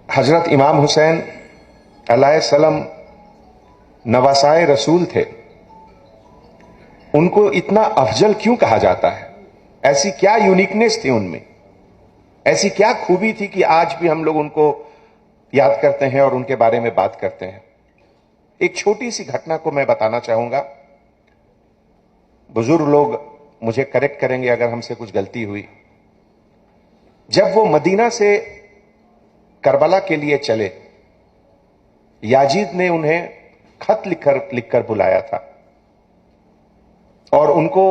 हजरत इमाम हुसैन अलैहिस्सलाम नवासाए रसूल थे, उनको इतना अफजल क्यों कहा जाता है? ऐसी क्या यूनिकनेस थी उनमें, ऐसी क्या खूबी थी कि आज भी हम लोग उनको याद करते हैं और उनके बारे में बात करते हैं? एक छोटी सी घटना को मैं बताना चाहूंगा। बुजुर्ग लोग मुझे करेक्ट करेंगे अगर हमसे कुछ गलती हुई। जब वो मदीना से करबला के लिए चले, याजीद ने उन्हें खत लिखकर बुलाया था और उनको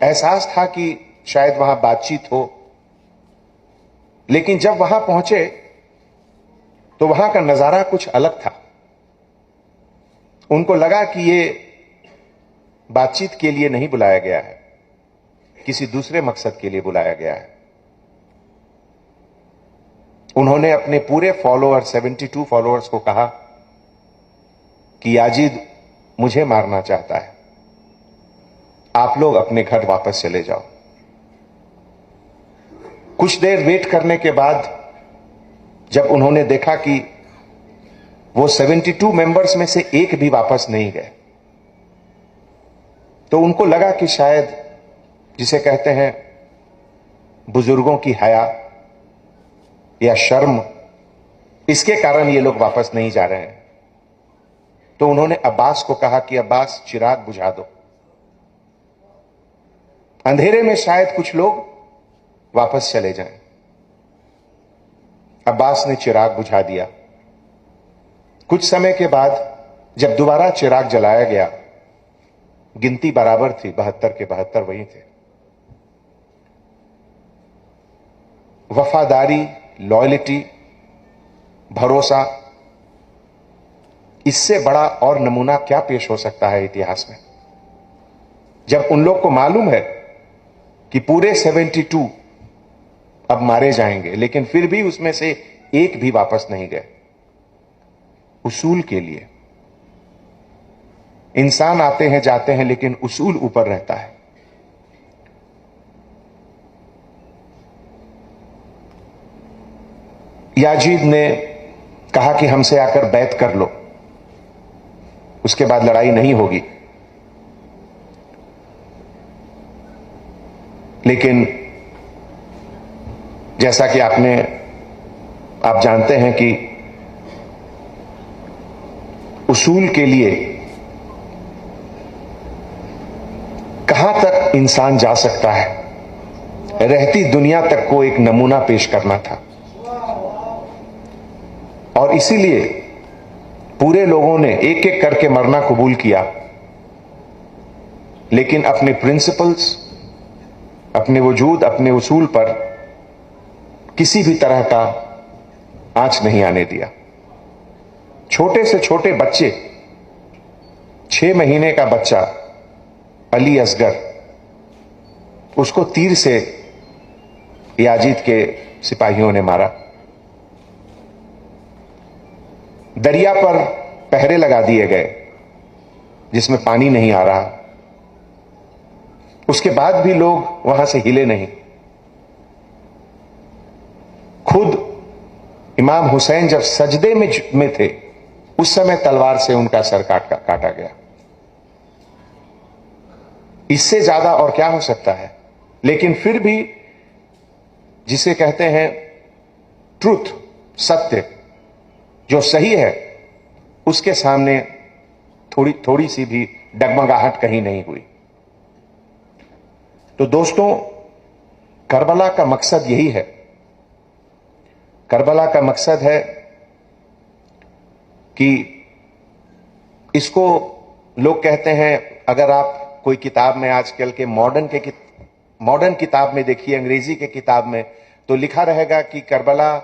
एहसास था कि शायद वहां बातचीत हो, लेकिन जब वहां पहुंचे तो वहां का नजारा कुछ अलग था। उनको लगा कि ये बातचीत के लिए नहीं बुलाया गया है, किसी दूसरे मकसद के लिए बुलाया गया है। उन्होंने अपने पूरे फॉलोअर 72 फॉलोअर्स को कहा कि याजीद मुझे मारना चाहता है, आप लोग अपने घर वापस चले जाओ। कुछ देर वेट करने के बाद जब उन्होंने देखा कि वो 72 मेंबर्स में से एक भी वापस नहीं गए, तो उनको लगा कि शायद जिसे कहते हैं बुजुर्गों की हया या शर्म, इसके कारण ये लोग वापस नहीं जा रहे हैं। तो उन्होंने अब्बास को कहा कि अब्बास चिराग बुझा दो, अंधेरे में शायद कुछ लोग वापस चले जाएं। अब्बास ने चिराग बुझा दिया। कुछ समय के बाद जब दोबारा चिराग जलाया गया, गिनती बराबर थी, 72 के 72 वही थे। वफादारी, लॉयल्टी, भरोसा, इससे बड़ा और नमूना क्या पेश हो सकता है इतिहास में? जब उन लोग को मालूम है कि पूरे 72 अब मारे जाएंगे, लेकिन फिर भी उसमें से एक भी वापस नहीं गए। उसूल के लिए इंसान आते हैं जाते हैं, लेकिन उसूल ऊपर रहता है। याजीद ने कहा कि हमसे आकर बैत कर लो, उसके बाद लड़ाई नहीं होगी। लेकिन जैसा कि आप जानते हैं कि उसूल के लिए कहां तक इंसान जा सकता है, रहती दुनिया तक को एक नमूना पेश करना था। और इसीलिए पूरे लोगों ने एक एक करके मरना कबूल किया, लेकिन अपने प्रिंसिपल्स, अपने वजूद, अपने उसूल पर किसी भी तरह का आंच नहीं आने दिया। छोटे से छोटे बच्चे, 6 महीने का बच्चा अली असगर, उसको तीर से याजीद के सिपाहियों ने मारा। दरिया पर पहरे लगा दिए गए जिसमें पानी नहीं आ रहा, उसके बाद भी लोग वहां से हिले नहीं। खुद इमाम हुसैन जब सजदे में थे, उस समय तलवार से उनका सर काटा गया। इससे ज्यादा और क्या हो सकता है? लेकिन फिर भी जिसे कहते हैं ट्रुथ, सत्य, जो सही है, उसके सामने थोड़ी सी भी डगमगाहट कहीं नहीं हुई। तो दोस्तों, करबला का मकसद यही है। करबला का मकसद है कि इसको लोग कहते हैं, अगर आप कोई किताब में आजकल के मॉडर्न किताब में देखिए, अंग्रेजी के किताब में, तो लिखा रहेगा कि करबला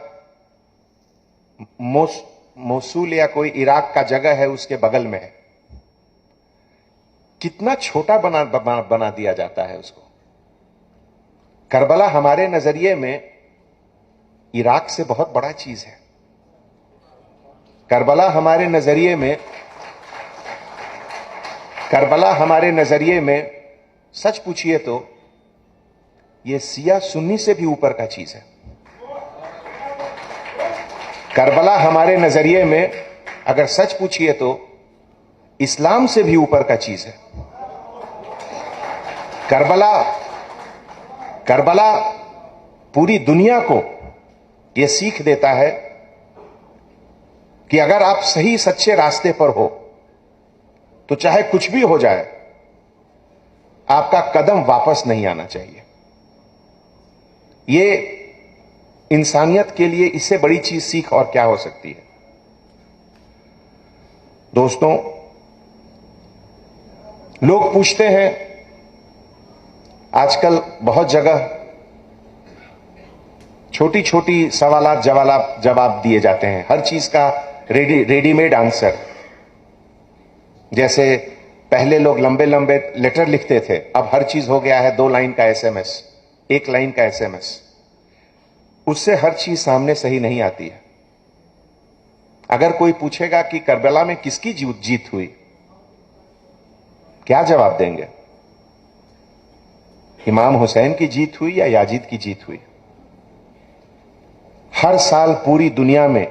मोसूल या कोई इराक का जगह है, उसके बगल में है। कितना छोटा बना दिया जाता है उसको। करबला हमारे नजरिए में इराक से बहुत बड़ा चीज है। करबला हमारे नजरिए में सच पूछिए तो यह सिया सुन्नी से भी ऊपर का चीज है। करबला हमारे नजरिए में अगर सच पूछिए तो इस्लाम से भी ऊपर का चीज है। करबला पूरी दुनिया को यह सीख देता है कि अगर आप सही सच्चे रास्ते पर हो तो चाहे कुछ भी हो जाए, आपका कदम वापस नहीं आना चाहिए। यह इंसानियत के लिए इससे बड़ी चीज सीख और क्या हो सकती है। दोस्तों, लोग पूछते हैं, आजकल बहुत जगह छोटी छोटी सवालात जवाब दिए जाते हैं, हर चीज का रेडीमेड आंसर। जैसे पहले लोग लंबे लंबे लेटर लिखते थे, अब हर चीज हो गया है 2 लाइन का एसएमएस, 1 लाइन का एसएमएस। उससे हर चीज सामने सही नहीं आती है। अगर कोई पूछेगा कि करबला में किसकी जीत हुई, क्या जवाब देंगे? इमाम हुसैन की जीत हुई या याजीद की जीत हुई? हर साल पूरी दुनिया में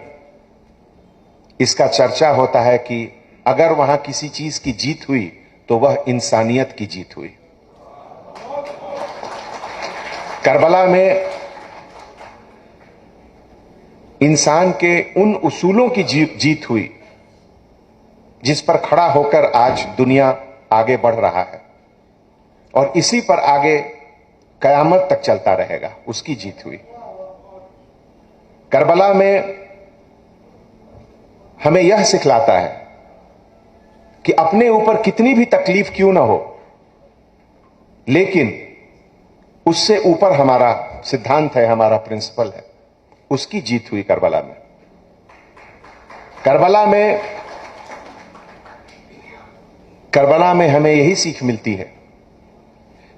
इसका चर्चा होता है कि अगर वहां किसी चीज की जीत हुई तो वह इंसानियत की जीत हुई। करबला में इंसान के उन उसूलों की जीत हुई जिस पर खड़ा होकर आज दुनिया आगे बढ़ रहा है और इसी पर आगे कयामत तक चलता रहेगा, उसकी जीत हुई। करबला में हमें यह सिखलाता है कि अपने ऊपर कितनी भी तकलीफ क्यों ना हो, लेकिन उससे ऊपर हमारा सिद्धांत है, हमारा प्रिंसिपल है, उसकी जीत हुई करबला में। करबला में हमें यही सीख मिलती है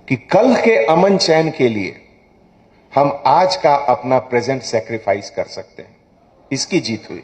कि कल के अमन चैन के लिए हम आज का अपना प्रेजेंट सैक्रिफाइस कर सकते हैं, इसकी जीत हुई।